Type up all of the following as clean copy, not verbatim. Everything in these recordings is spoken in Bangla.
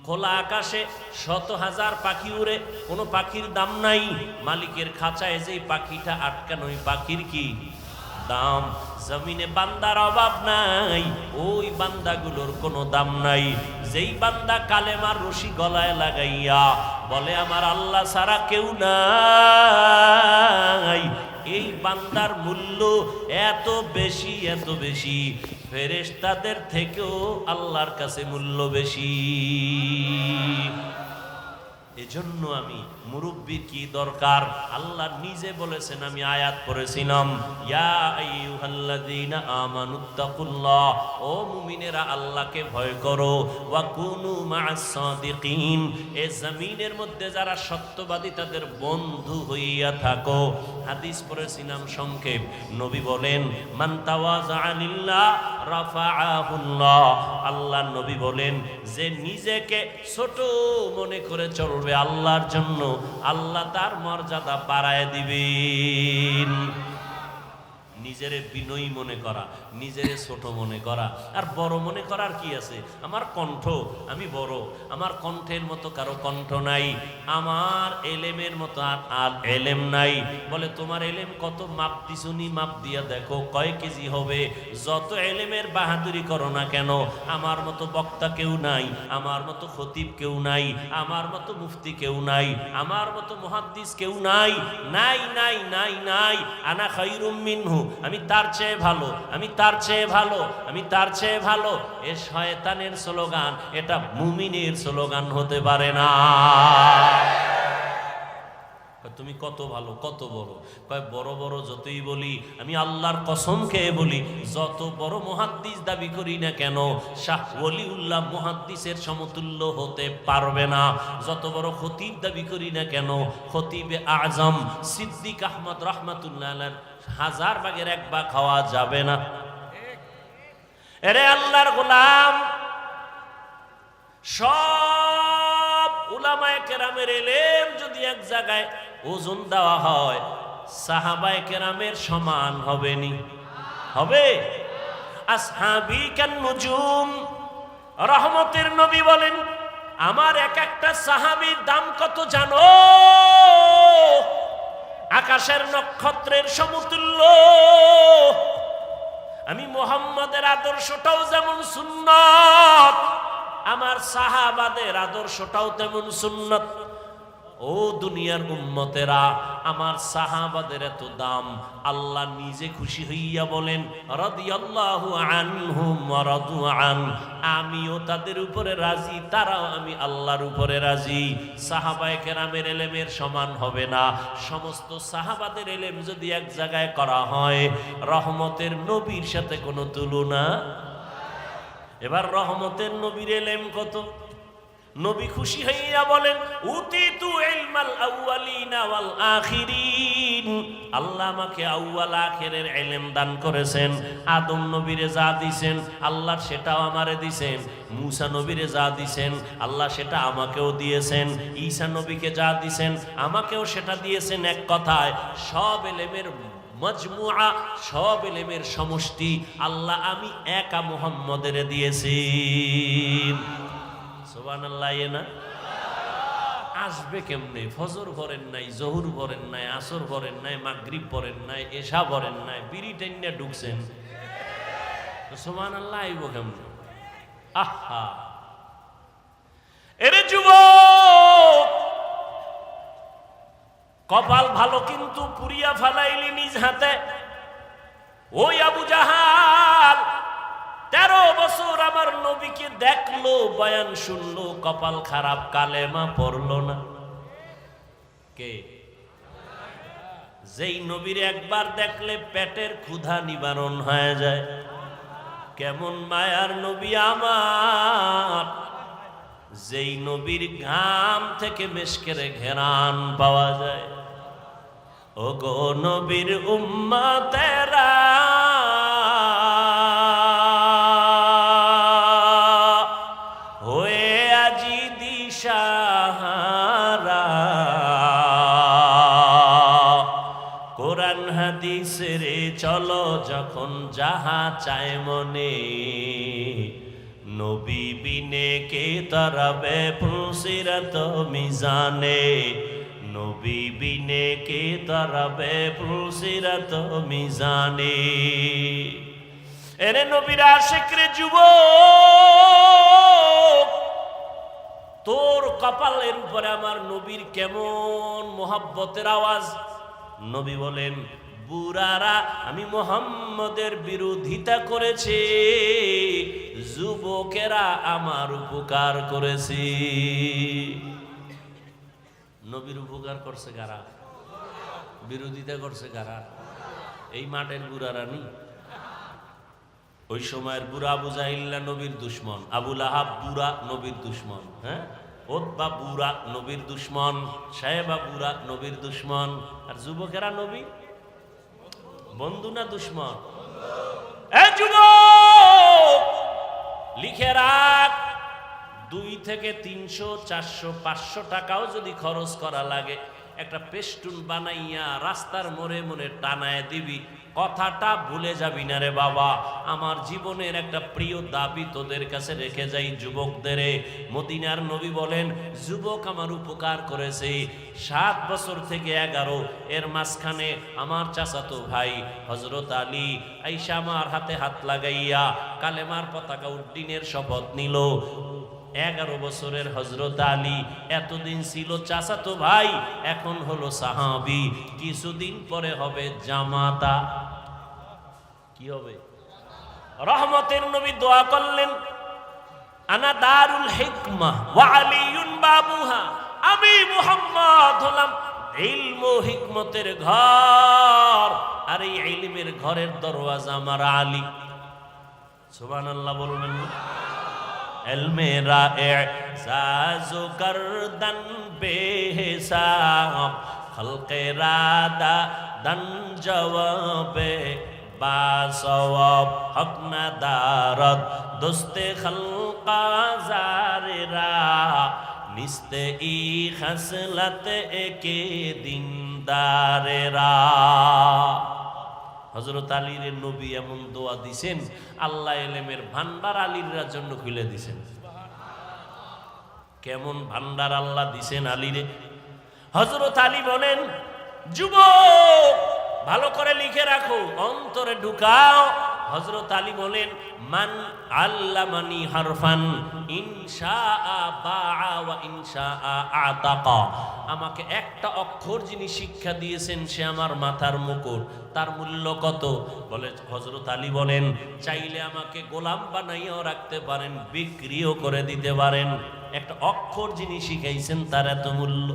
খোলা আকাশে শত হাজার পাখি উড়ে, কোনো পাখির দাম নাই। মালিকের খাঁচায় যেই পাখিটা আটকানো, ওই পাখির কি দাম? জমিনে বান্দার অভাব নাই, ওই বান্দাগুলোর কোনো দাম নাই। যেই বান্দা কালেমার রশি গলায় লাগাইয়া বলে আমার আল্লাহ ছাড়া কেউ নাই, এই বান্দার মূল্য এত বেশি, এত বেশি, ফেরেশতাদের থেকেও আল্লাহর কাছে মূল্য বেশি। এজন্য আমি মুরব্বির কি দরকার, আল্লাহ নিজে বলেছেন, আমি আয়াত পড়েছিলাম, ইয়া আইয়ুহাল্লাযীনা আমানুত্তাকুল্লাহ, ও মুমিনেরা আল্লাহকে ভয় করো, ওয়া কুনু মা'আস সাদিকিন, এই জমিনের মধ্যে যারা সত্যবাদী তাদের বন্ধু হইয়া থাকো। হাদিস পড়েছিলাম সংক্ষেপ, নবী বলেন মান তাওয়াযা লিল্লাহ রাফাআহুল্লাহ, আল্লাহ নবী বলেন যে নিজেকে ছোট মনে করে চলবে আল্লাহর জন্য, আল্লাহ তার মর্যাদা বাড়ায় দিবেন। নিজেরে বিনয়ী মনে করা, নিজেরে ছোট মনে করা আর বড় মনে করার কি আছে? আমার কণ্ঠ, আমি বড়, আমার কণ্ঠের মতো কারো কণ্ঠ নাই, আমার এলেমের মতো আর এলেম নাই। বলে তোমার এলেম কত? মাপ দিছুনি, মাপ দিয়া দেখো কয় কেজি হবে। যত এলেমের বাহাদুরি করো না কেন, আমার মতো বক্তা কেউ নাই, আমার মতো খতিব কেউ নাই, আমার মতো মুফতি কেউ নাই, আমার মতো মুহাদ্দিস কেউ নাই, নাই নাই নাই নাই। আনা খায়রুম মিনহু, আমি তার চেয়ে ভালো, আমি তার চেয়ে ভালো, আমি তার চেয়ে ভালো। এ শয়তানের স্লোগান, এটা মুমিনের স্লোগান হতে পারে না। তুমি কত ভালো, কত বড়? কয় বড় বড় যতই বলি, আমি আল্লাহর কসম খেয়ে বলি, যত বড় মুহাদ্দিস দাবি করি না কেন, শাহ ওলিউল্লাহ মুহাদ্দিসের সমতুল্য হতে পারবে না। যত বড় খতিব দাবি করি না কেন, খতিবে আজম সিদ্দিক আহমদ রাহমাতুল্লাহ আলাইহির 1000 ভাগের 1 ভাগ খাওয়া যাবে না। এরে আল্লাহর গোলাম, সব উলামায়ে কেরামের ইলম যদি এক জায়গায় ওজন দেওয়া হয়, সাহাবায়ে কেরামের সমান হবে নি? হবে? আসহাবী কান নুজুম, রহমতের নবী বলেন আমার এক একটা সাহাবীর দাম কত জানো? আকাশের নক্ষত্রের সমতুল্য। আমি মুহাম্মাদের আদর্শটাও যেমন সুন্নাত, আমার সাহাবাদের আদর্শটাও তেমন সুন্নাত। ও দুনিয়ার উম্মতেরা, আমার সাহাবাদের এত দাম, আল্লাহ নিজে খুশি হইয়া বলেন রাদিয়াল্লাহু আনহুম ওয়া রাদু আন, আমিও তাদের উপরে রাজি, তারাও আমি আল্লাহর উপরে রাজি। সাহাবায়ে কেরামের ইলমের সমান হবে না। সমস্ত সাহাবাদের ইলম যদি এক জায়গায় করা হয়, রহমতের নবীর সাথে কোনো তুলনা। এবার রহমতের নবীর ইলম কত? নবী খুশি হইয়া বলেন উতিতু ইলমাল আউয়ালিনা ওয়াল আখিরিন, আল্লাহ আমাকে আউয়াল আখিরের ইলম দান করেছেন। আদম নবীরে যা দিবেন আল্লাহ সেটাও আমারে দিবেন, মুসা নবীরে যা দিবেন আল্লাহ সেটা আমাকেও দিয়েছেন, ঈসা নবীকে যা দিবেন আমাকেও সেটা দিয়েছেন। এক কথায় সব ইলমের মজমুআ, সব ইলমের সমষ্টি আল্লাহ আমি একা মুহাম্মদের দিয়েছি। সুবহানাল্লাহ। না আসবে কেমনে? ফজর পড়েন নাই, জোহর পড়েন নাই, আসর পড়েন নাই, মাগরিব পড়েন নাই, এশা পড়েন নাই, বিড়ি টেনে ঢুকছেন, সুবহানাল্লাহ আইব কেমনে? আহা, এরে যুবক, কপাল ভালো কিন্তু পুরিয়া ফালাইলি নিজ হাতে। ওই আবু জাহাল 13 বছর আমার নবীকে দেখলো, বয়ান শুনলো, কপাল খারাপ, কালেমা পড়লো না। কে? যেই নবীর একবার দেখলে পেটের ক্ষুধা নিবারণ হয়ে যায়। কেমন মায়ার নবী আমার, যেই নবীর ঘাম থেকে মেশকের ঘেরান পাওয়া যায়। ও গো নবীর উম্মতেরা, হয়ে আজি দিশাহারা, কোরআন হাদিসের চলো যখন যাহা চায় মনে, নবী বিনে কে তরবে ফুলসিরত মিজানে, নবী বিনে কে তরবে ফুলসিরত মিজানে। এরে নবীর আশিক রে যুবক, তোর কপালের উপরে আমার নবীর কেমন মোহাব্বতের আওয়াজ। নবী বলেন, বুড়ারা আমি মুহাম্মদের বিরোধিতা করেছে, যুবকেরা আমার উপকার করেছে। নবীর উপকার করছে কারা? বিরোধিতা করছে কারা? এই মাঠের বুড়ারা নি। ওই সময়ের বুড়া আবু জাহিল্লা নবীর দুশ্মন, আবু লাহাব বুড়া নবীর দুশ্মন, হ্যাঁ, ওতবা বুড়া নবীর দুশ্মন, সাহেবা বুড়া নবীর দুশ্মন, আর যুবকেরা নবী বন্ধু না দুশ্মন? এই যুবক লিখে রাখ, 2 থেকে 300, 400, 500 টাকাও যদি খরচ করা লাগে, একটা পেস্টুন বানাইয়া রাস্তার মোড়ে মোড়ে টানায় দিবি, কথাটা ভুলে যাবি না রে বাবা। আমার জীবনের একটা প্রিয় দাবি তোদের কাছে রেখে যাই যুবকদের। মদিনার নবী বলেন, যুবক আমার উপকার করেছে 7 বছর থেকে 11, এর মাঝখানে আমার চাচাতো ভাই হযরত আলী আইসা আমার হাতে হাত লাগাইয়া কালেমার পতাকা উড্ডীনের শপথ নিল। 11 বছরের হযরত আলী এতদিন ছিল চাচাতো ভাই, এখন হলো সাহাবী, কিছুদিন পরে হবে জামাতা। কি হবে? রহমতের নবী দোয়া করলেন, আনা দারুল হিকমা ওয়া আলীউন বাবুহা, আমি মুহাম্মদ হলাম ইলম ও হিকমতের ঘর, আর এই ইলমের ঘরের দরওয়াজা আমার আলী। সুবহানাল্লাহ বলবেন না? এলমেরা এজাজু করদন বেহিসাব, খলকে রাদা দন জওয়াবে বাসওয়াব, হক নাদারত দোস্তে খলকা জারেরা, নিস্তে ই খসলত একে দিনদারেরা। হযরত আলীর নবী এমন দোয়া দিছেন, আল্লাহ ইলমের ভান্ডার আলীর জন্য খুলে দিছেন। কেমন ভান্ডার আল্লাহ দিছেন আলীরে। হযরত আলী বলেন, যুবক ভালো করে লিখে রাখো, অন্তরে ঢুকাও। হযরত আলী বলেন, মান আল্লামানি হারফান ইনশাআ বাআ ওয়া ইনশাআ আতাকা, আমাকে একটা অক্ষর যিনি শিক্ষা দিয়েছেন সে আমার মাথার মুকুট, তার মূল্য কত? বলে হযরত আলী বলেন, চাইলে আমাকে গোলাম বানাইয়াও রাখতে পারেন, বিক্রিও করে দিতে পারেন। একটা অক্ষর যিনি শিখাইছেন তার এত মূল্য।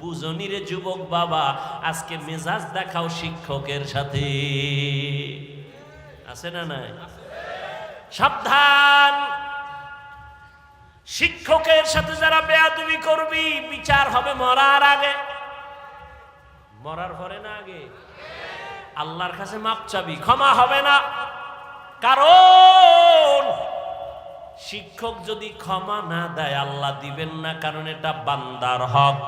বুঝনি রে যুবক বাবা, আজকে মেজাজ দেখাও শিক্ষকের সাথে, আছে না নাই? সাবধান, শিক্ষকের সাথে যারা বেয়াদবি করবি বিচার হবে মরার আগে। মরার পরে না আগে? আল্লাহর কাছে মাপ চাবি, ক্ষমা হবে না। কারণ শিক্ষক যদি ক্ষমা না দেয় আল্লাহ দিবেন না, কারণ এটা বান্দার হক।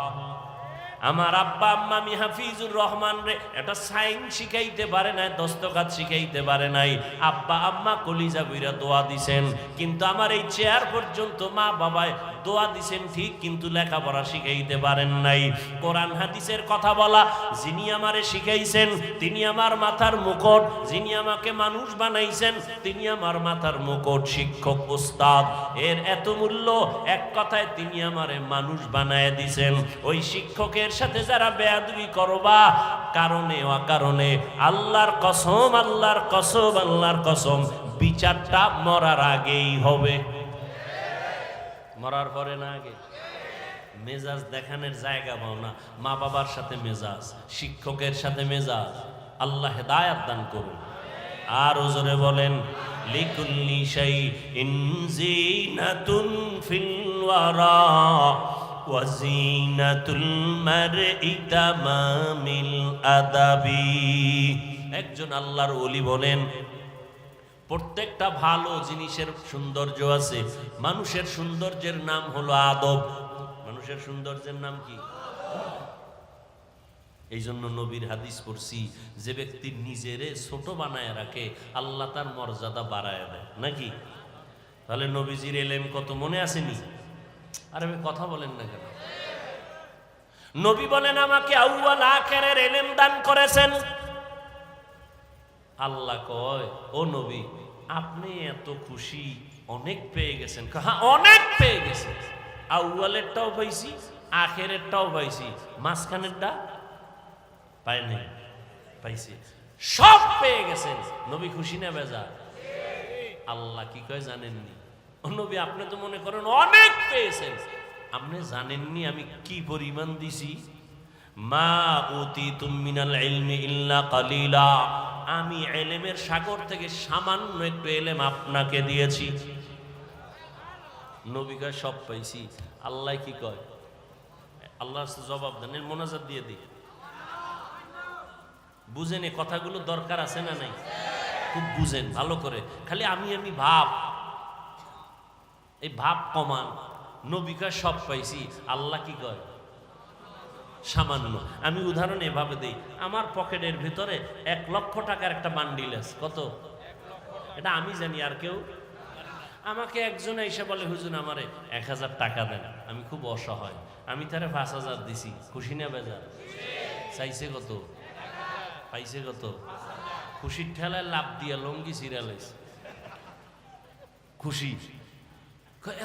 আমার আব্বা আম্মা আমি হাফিজুর রহমান রে এটা সাইন শিখাইতে পারে নাই, দস্তখত শিখাইতে পারে নাই। আব্বা আম্মা কলিজা বইরা দোয়া দিছেন, কিন্তু আমার এই চেয়ার পর্যন্ত মা বাবায় দোয়া দিছেন ঠিক, কিন্তু লেখাপড়া শিখাইতে পারেন নাই। কোরআন হাদিসের কথা বলা যিনি আমারে শিখাইছেন তিনি আমার মাথার মুকুট, যিনি আমাকে মানুষ বানাইছেন তিনি আমার মাথার মুকুট। শিক্ষক উস্তাদ এর এত মূল্য, এক কথায় তিনি আমারে মানুষ বানায় দিছেন। ওই শিক্ষকের সাথে যারা বেয়াদবি করবা কারণে অকারণে, আল্লাহর কসম, আল্লাহর কসম, আল্লাহর কসম, বিচারটা মরার আগেই হবে। মরার পরে না আগে? মেজাজ দেখানোর জায়গা পাও না। মা বাবার সাথে মেজাজ, শিক্ষকের সাথে মেজাজ, আল্লাহ হেদায়াত দান করুন। আর ওজরে বলেন, লিকুল্লি শাইইন যিনাতুন ফিল ওয়ারা ওয়া যিনাতুল মারই তামামিল আদাবি। একজন আল্লাহর ওলি বলেন, প্রত্যেকটা ভালো জিনিসের সৌন্দর্য আছে। মানুষের সৌন্দর্যের নাম হলো আদব। মানুষের সৌন্দর্যের নাম কি? এই জন্য নবীর হাদিস পড়ছি, যে ব্যক্তি নিজেরে ছোট বানায় রাখে আল্লাহ তার মর্যাদা বাড়ায় দেয়, নাকি? তাহলে নবীজির এলেম কত মনে আসেনি? আরে ভাই কথা বলেন না কেন? নবী বলেন আমাকে আউয়াল আখিরের ইলম দান করেছেন। আল্লাহ কয় ও নবী আপনি এত খুশি, অনেক পেয়ে গেছেন। হ্যাঁ অনেক পেয়ে গেছেন, আউয়ালেরটাও পাইছি, আখিরেরটাও পাইছি, মাঝখানেরটা পাই নাই, পাইছি, সব পেয়ে গেছেন। নবী খুশি না বেজার? আল্লাহ কি কয় জানেননি? ও নবী আপনি তো মনে করেন অনেক পেয়েছেন, আপনি জানেননি আমি কি পরিমাণ দিছি? মা উতিতুম মিনাল ইলমি ইল্লা কালিলা, আমি ইলমের সাগর থেকে সামান্য একটু ইলম আপনাকে দিয়েছি। নবী কয় সব পাইছি। আল্লাহ কি কয়? আল্লাহর জবাব দেন, এর মোনাজাত দিয়ে দিই। বুঝেন এই কথাগুলো দরকার আছে না নাই? খুব বুঝেন ভালো করে, খালি আমি ভাব, এই ভাব কমান। নবী কয় সব পাইছি, আল্লাহ কি কয়? সামান্য। আমি উদাহরণ এভাবে দেই, আমার পকেটের ভিতরে 1 লক্ষ টাকার একটা বান্ডিল আছে। কত? এটা আমি জানি, আর কেউ? আমাকে একজন এসে বলে হুজুর আমারে 1000 টাকা দেন, আমি খুব অসহায়, আমি তারে 5000 দিছি। খুশি না বেজার? চাইছে কত? পাইছে কত? খুশির ঠেলায় লাভ দিয়া লঙ্গি সিরিয়ালাইছে। খুশি।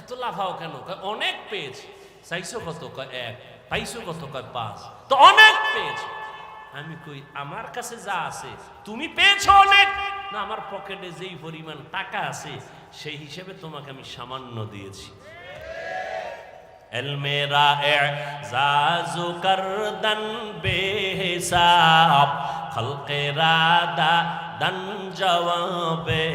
এত লাফাও কেন? অনেক পেয়েছি। চাইছো কত? 1। পাইছো কত? 5। তো অনেক পেয়েছো। আমি কই আমার কাছে যা আছে তুমি পেয়েছো অনেক না, আমার পকেটে যেই পরিমাণ টাকা আছে সেই হিসেবে তোমাকে আমি সামান্য দিয়েছি। এলমেরা এজাজু করদন বেহিসাব, খলকেরা দান জওয়াবে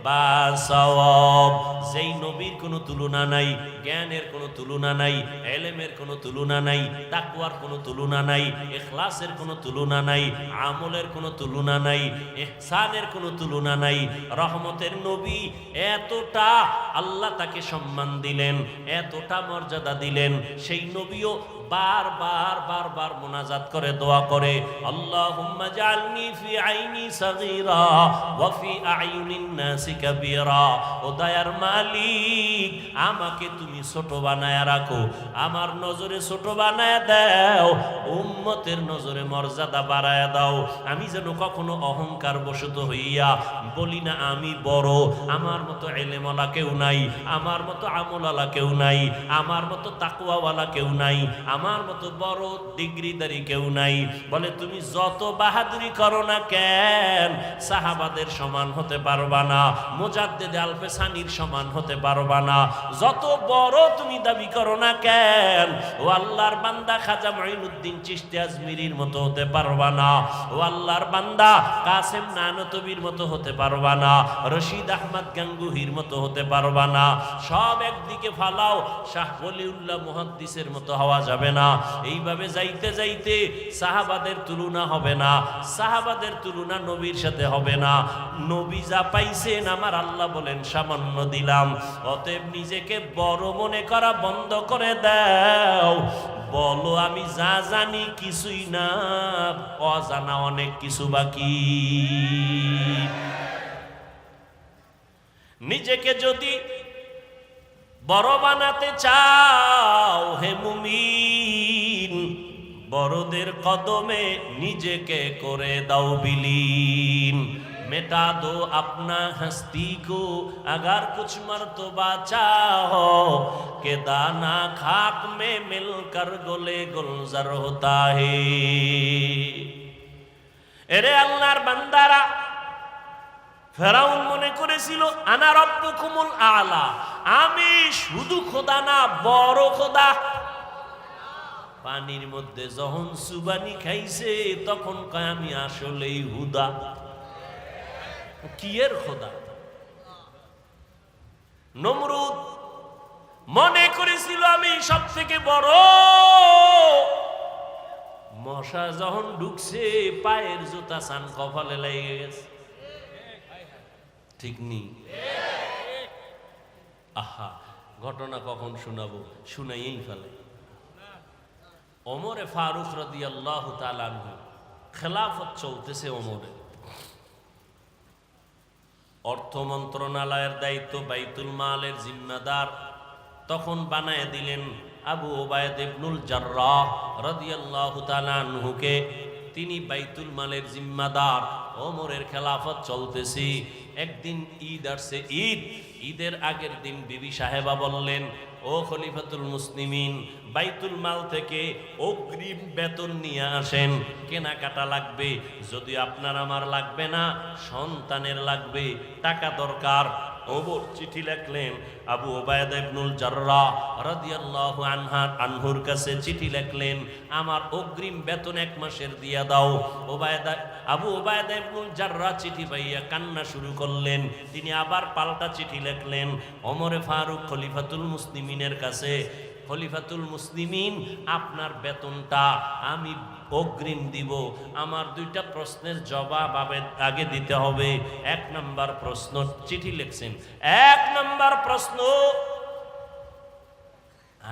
বাসওয়াব। যেই নবীর কোনো তুলনা নাই, জ্ঞানের কোনো তুলনা নাই, ইলমের কোনো তুলনা নাই, তাকওয়ার কোনো তুলনা নাই, ইখলাসের কোনো তুলনা নাই, আমলের কোনো তুলনা নাই, ইহসানের কোনো তুলনা নাই। রহমতের নবী, এতটা আল্লাহ তাকে সম্মান দিলেন, এতটা মর্যাদা দিলেন, সেই নবীও বারবার মুনাজাত করে দোয়া করে, আল্লাহুম্মা জাআলনি ফি আইনি সাগীরা ওয়া ফি আইনিন নাসি কাবীরা। ও দয়ার মালিক, আমাকে তুমি ছোট বানায়া রাখো, আমার নজরে ছোট বানায়া দাও, উম্মতের নজরে মর্যাদা বাড়ায়া দাও। আমি যেন কখনো অহংকার বশত হইয়া বলি না আমি বড়, আমার মতো ইলমওয়ালা কেউ নাই, আমার মতো আমলওয়ালা কেউ নাই, আমার মতো তাকওয়াওয়ালা কেউ নাই, আমার মতো বড় ডিগ্রিদারি কেউ নাই। বলে তুমি যত বাহাদুরি করো না কেন, সাহাবাদের সমান হতে পারবা না, মুজাদ্দিদ আলফে সানির সমান হতে পারবা না। যত বড় তুমি দাবি করো না কেন, ও আল্লাহর বান্দা খাজা মুঈনুদ্দিন চিশতি আজমিরির মতো হতে পারবা না, ও আল্লাহর বান্দা কাসেম নানতবির মতো হতে পারবা না, রশিদ আহমদ গাঙ্গুহির মতো হতে পারবা না। সব একদিকে ফালাও, শাহ ওলিউল্লাহ মুহাদ্দিসের মতো হওয়া যাবে না। এইভাবে যাইতে যাইতে সাহাবাদের তুলনা হবে না, সাহাবাদের তুলনা নবীর সাথে হবে না। নবী যা পাইছেন আমার আল্লাহ বলেন সামান্য দিলাম। অতএব নিজেকে বড় মনে করা বন্ধ করে দাও, বলো আমি যা জানি কিছুই না, অজানা অনেক কিছু বাকি। নিজেকে যদি বড় বানাতে চাও হে মুমিন, বড়দের কদমে নিজেকে করে দাও বিলীন। मिटा दो अपना हस्ती को अगर कुछ मर्तबा चाहो, के दाना खाक में मिलकर गोले गुलजार होता है। এরে আল্লাহর বান্দারা, ফেরাউন মনে করেছিল আনা রব্বুকুমুল আলা, আমি শুধু খোদা না বড় খোদা। পানির মধ্যে যখন সুবানি খাইছে তখন কয় আমি আসলেই হুদা। কি এর খোদা? নমরুদ মনে করেছিল আমি সব থেকে বড়। মশা যখন ঢুকছে পায়ের জুতা সান কপালে লেগে গেছে। ঠিক নি? আহা, ঘটনা কখন শোনাবো, শুনাইয়েই ফেলে। ওমরে ফারুক রাদিয়াল্লাহু তাআলা আনহু, খেলাফত চলতেছে ওমরে। অর্থ মন্ত্রণালয়ের দায়িত্ব, বাইতুল মালের জিম্মাদার তখন বানায় দিলেন আবু ওবায়দা ইবনুল জাররাহ রাদিয়াল্লাহু তাআলা আনহুকে। তিনি বাইতুল মালের জিম্মাদার। ওমরের খেলাফত চলতেছে। একদিন ঈদ আসছে, ঈদের আগের দিন বিবি সাহেবা বললেন, ও খলিফাতুল মুসলিমিন, বাইতুল মাল থেকে অগ্রিম বেতন নিয়ে আসেন, কেনাকাটা লাগবে। যদি আপনার আমার লাগবে না, সন্তানের লাগবে, টাকা দরকার। ওমর চিঠি লিখলেন আবু ওবায়দা ইবনুল জাররাহ রাদিয়াল্লাহু আনহুর কাছে চিঠি লিখলেন, আমার অগ্রিম বেতন 1 মাসের দিয়া দাও। আবু ওবায়দা ইবনুল জাররাহ চিঠি পাইয়া কান্না শুরু করলেন। তিনি আবার পাল্টা চিঠি লিখলেন ওমরে ফারুক খলিফাতুল মুসলিমিনের কাছে, খলিফাতুল মুসলিমিন, আপনার বেতনটা আমি অগ্রিম দিব। আমার 2টা প্রশ্নের জবাব আগে দিতে হবে। 1 নাম্বার প্রশ্ন, চিঠি লিখছেন, 1 নাম্বার প্রশ্ন,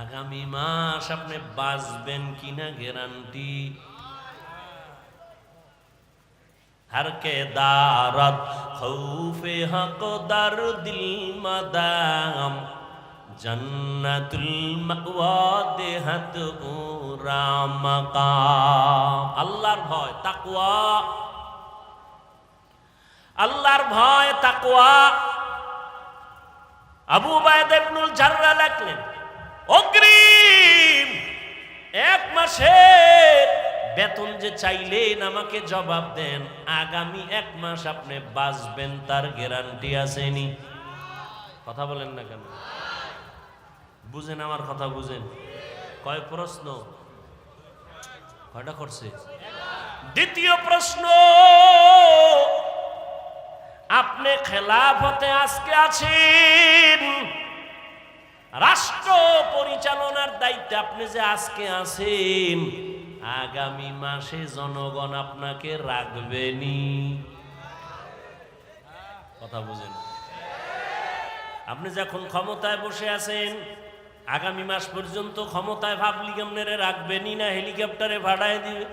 আগামী মাস আপনি বাঁচবেন কিনা গ্যারান্টি? हर के दारत खौफे हक दर दिल मदाम जन्नतुल मअवा देहत उरा मकाम। আল্লাহর ভয় তাকওয়া, আল্লাহর ভয় তাকওয়া। আবু উবায়দা ইবনুল জাররাহ লিখলেন, অগ্রিম 1 মাসের বেতন যে চাইলেন আমাকে জবাব দেন, আগামী 1 মাস আপনি বাঁচবেন তার গ্যারান্টি আসেনি? কথা বলেন না কেন? বুঝেন আমার কথা, বুঝেন? কয় প্রশ্ন? কয়টা করছে? দ্বিতীয় প্রশ্ন, আপনি খেলাফতে আজকে আছেন, রাষ্ট্র পরিচালনার দায়িত্বে আপনি যে আজকে আছেন, আগামী মাসে জনগণ আপনাকে রাখবেনি? কথা বুঝেন? আপনি যখন ক্ষমতায় বসে আছেন, আগামী মাস পর্যন্ত ক্ষমতায় ভাবলি আপনারে রাখবেনি না হেলিকপ্টারে ভাড়ায় দিবে?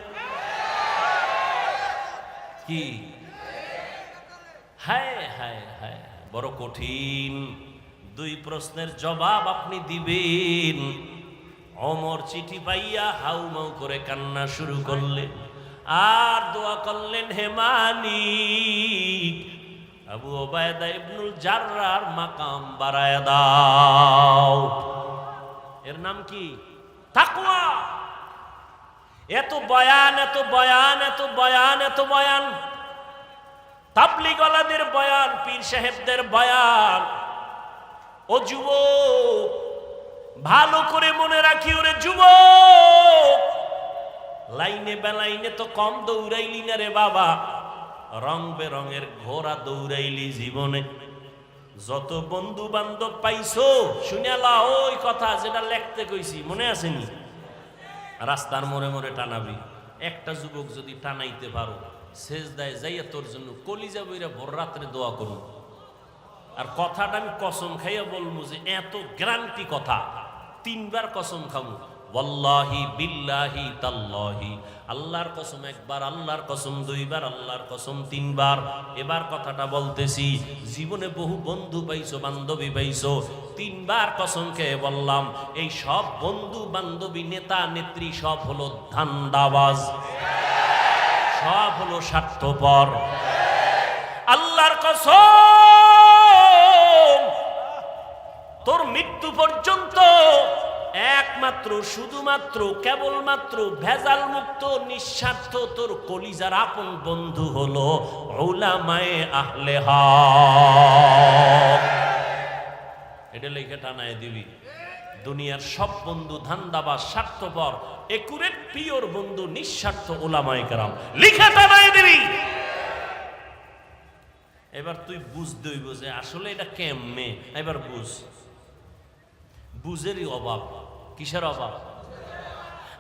কি হায় হায় হায়, বড় কঠিন। 2 প্রশ্নের জবাব আপনি দিবেন। ওমর চিঠি পাইয়া হাউমাউ করে কান্না শুরু করলেন আর দোয়া করলেন, হে মালিক, আবু ওবায়দা ইবনুল জাররাহর মাকাম বাড়ায় দাও। এর নাম কি? তাকওয়া। এত বয়ান, এত বয়ান, এত বয়ান, এত বয়ান, তাবলীগওয়ালাদের বয়ান, পীর সাহেবদের বয়ান। ও যুবক, ভালো করে মনে রাখি, ওরে যুবক, লাইনে বেলাইনে তো কম দৌড়াইলি না রে বাবা, রং বেরঙের ঘোড়া দৌড়াইলি জীবনে। যত বন্ধু বান্ধব পাইছো শুনিয়ালা ওই কথা যেটা লিখতে কইছি, মনে আসেনি? রাস্তার মোড়ে মোড়ে টানাবি। একটা যুবক যদি টানাইতে পারো, সেজদায় যাইয়া তোর জন্য কলিজা বইরা ভোর রাত্রে দোয়া করুন। আর কথাটা আমি কসম খাইয়া বলবো যে এত গ্যারান্টি কথা, 3 বার কসম খামু, ওয়াল্লাহি বিল্লাহি তাল্লাহি, আল্লাহর কসম 1 বার, আল্লাহর কসম 2 বার, আল্লাহর কসম 3 বার। এবার কথাটা বলতেছি, জীবনে বহু বন্ধু পাইছো, বান্ধবী পাইছো, 3 বার কসম খেয়ে বললাম, এই সব বন্ধু বান্ধবী, নেতা নেত্রী সব হলো ধান্দাবাজ, সব হলো স্বার্থপর। আল্লাহর কসম, তোর মৃত্যু পর্যন্ত একমাত্র, শুধুমাত্র, কেবলমাত্র ভেজাল মুক্ত, নিঃস্বার্থ তোর কলিজার আপন বন্ধু হলো উলামায়ে আহলে হক। এটা লিখে টানায় দিবি। দুনিয়ার সব বন্ধু ধান্দাবাজ, স্বার্থপর, একুরেট পিওর বন্ধু নিঃস্বার্থ উলামায়ে কেরাম, লিখে টানায় দিবি। এবার তুই বুঝতে হইব যে আসলে এটা কেমনে। এবার বুঝেরই অভাব। কিসের অভাব?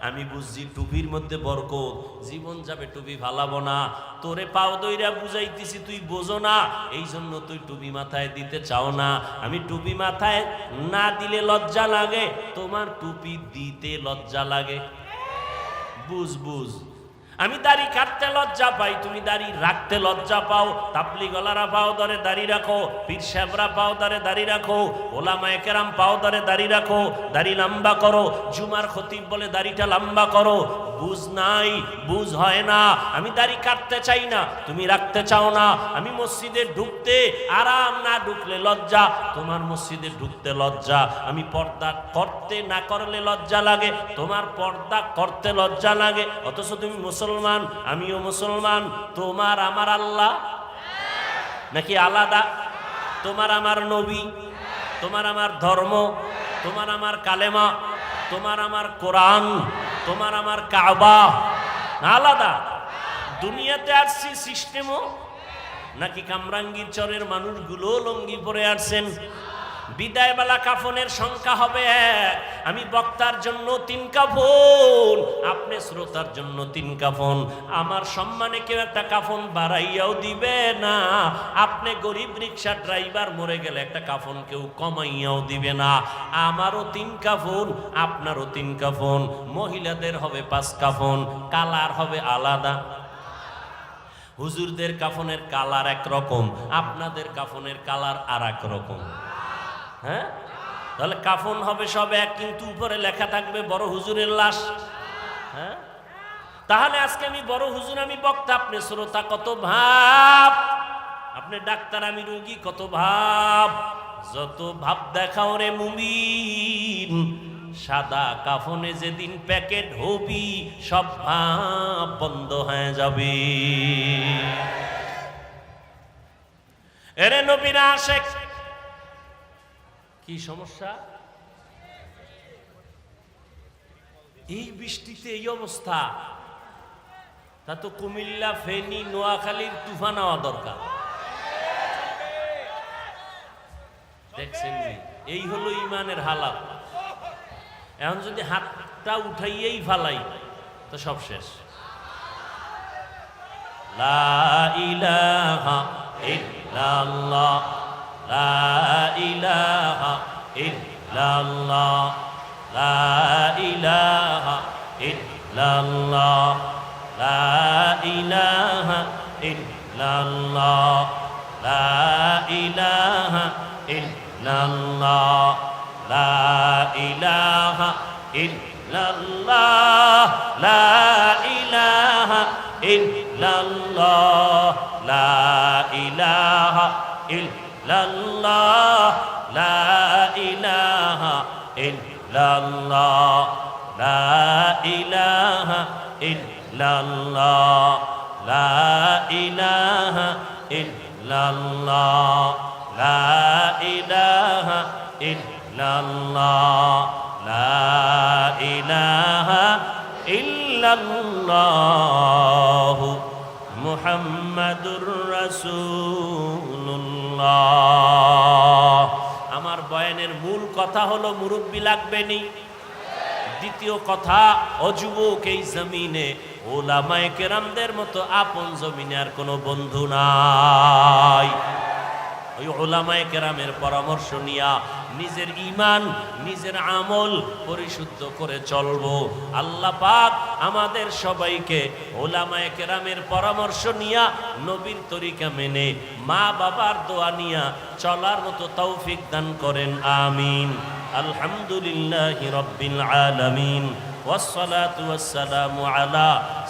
আমি বুঝছি টুপির মধ্যে বরকত, জীবন যাবে টুপি ফালাবো না, তোরে পাও দইরা বুঝাইতেছি তুই বোঝো না, এই জন্য তুই টুপি মাথায় দিতে চাও না। আমি টুপি মাথায় না দিলে লজ্জা লাগে, তোমার টুপি দিতে লজ্জা লাগে। বুঝ আমি দাড়ি কাটতে লজ্জা পাই, তুমি দাড়ি রাখতে লজ্জা পাও। তাবলীগওয়ালারা পাও ধরে দাড়ি রাখো, পীর সাহেবরা পাও ধরে দাড়ি রাখো, ওলামায়ে কেরাম পাও ধরে দাড়ি রাখো, দাড়ি লম্বা করো। জুমার খতিব বলে দাড়িটা লম্বা করো। বুঝ নাই, বুঝ হয় না। আমি দাড়ি কাটতে চাই না, তুমি রাখতে চাও না। আমি মসজিদে ঢুকতে আরাম, না ঢুকলে লজ্জা। তোমার মসজিদে ঢুকতে লজ্জা। আমি পর্দা করতে না করলে লজ্জা লাগে, তোমার পর্দা করতে লজ্জা লাগে। অথচ তুমি মুসলমান, আমিও মুসলমান। তোমার আমার আল্লাহ নাকি আলাদা? তোমার আমার নবী, তোমার আমার ধর্ম, তোমার আমার কালেমা, তোমার আমার কোরআন, তোমার আমার কাবা আলাদা? দুনিয়াতে আসছি সিস্টেমও নাকি কামরাঙ্গীর চরের মানুষগুলো লঙ্গি পরে আসছেন? বিদায়বেলা কাফনের সংখ্যা হবে 1। আমি বক্তার জন্য 3 কাফন, আপনি শ্রোতার জন্য 3 কাফন। আমার সম্মানে কেউ একটা কাফন বাড়াইয়াও দিবে না। আপনি গরিব রিক্সা ড্রাইভার মরে গেলে একটা কাফন কেউ কমাইয়াও দিবে না। আমারও 3 কাফন, আপনারও 3 কাফন। মহিলাদের হবে 5 কাফন, কালার হবে আলাদা। হুজুরদের কাফনের কালার একরকম, আপনাদের কাফনের কালার আর এক রকম। হ্যাঁ, তাহলে কাফন হবে সব এক, কিন্তু উপরে লেখা থাকবে বড় হুজুরের লাশ। হ্যাঁ, তাহলে আজকে আমি বড় হুজুর, আমি বক্তা, আপনি শ্রোতা, কত ভাব। আপনি ডাক্তার, আমি রোগী, কত ভাব। যত ভাব দেখাও রে মুমিন, সাদা কাফনে যেদিন প্যাকেট হবি সব ভাব বন্ধ হয়ে যাবে। এরে নবীর আশিক, কি সমস্যা? এই বৃষ্টিতে এই অবস্থা, তা তো কুমিল্লা, ফেনী, নোয়াখালীর তুফান হওয়া দরকার। দেখছেন, এই হলো ইমানের হালাত। এখন যদি হাতটা উঠাইয়েই ফালাই তো সব শেষ। লা ইলাহা ইল্লাল্লাহ, লা ইলাহা ইল্লাল্লাহ, লা ইলাহা ইল্লাল্লাহ, লা ইলাহা ইল্লাল্লাহ, লা ইলাহা ইল্লাল্লাহ, লা ইলাহা ইল্লাল্লাহ, লা ইলাহা ইল্লাল্লাহ, লা ইলাহা ইল্লাল্লাহ, লা ইলাহা ইল্লাল্লাহ, লা ইলাহা ইল্লাল্লাহ, লা ইলাহা ইল্লাল্লাহ, লা ইলাহা ইল্লাল্লাহ, লা ইলাহা ইল্লাল্লাহ, মুহাম্মাদুর রাসূলুল্লাহ। আমার বয়ানের মূল কথা হলো মুরব্বি লাগবে নি। দ্বিতীয় কথা, অযুবক এই জমিনে ওলামায়ে কেরামদের মতো আপন জমিনে আর কোনো বন্ধু নাই। ওই ওলামায়ে কেরামের পরামর্শ নিয়া নিজের ঈমান, নিজের আমল পরিশুদ্ধ করে চলবো। আল্লাহ পাক আমাদের সবাইকে ওলামায়ে কেরামের পরামর্শ নিয়া নবীর তরিকা মেনে মা বাবার দোয়া নিয়া চলার মতো তৌফিক দান করেন, আমিন। আলহামদুলিল্লাহি রাব্বিল আলামিন, والصلاة والسلام على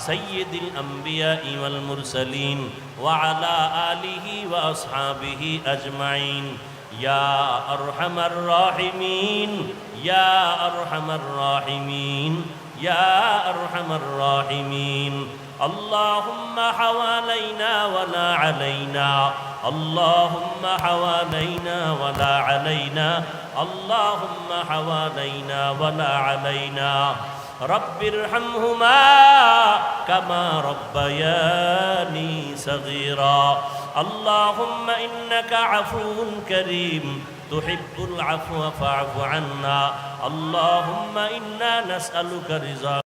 سيد الأنبياء والمرسلين وعلى آله وأصحابه أجمعين. يا أرحم الراحمين، يا أرحم الراحمين، يا أرحم الراحمين. اللهم حوالينا ولا علينا، اللهم حوالينا ولا علينا، اللهم حوالينا ولا علينا. رب ارحمهما كما ربياني صغيرا. اللهم إنك عفو كريم تحب العفو فاعف عنا. اللهم إنا نسألك رضاك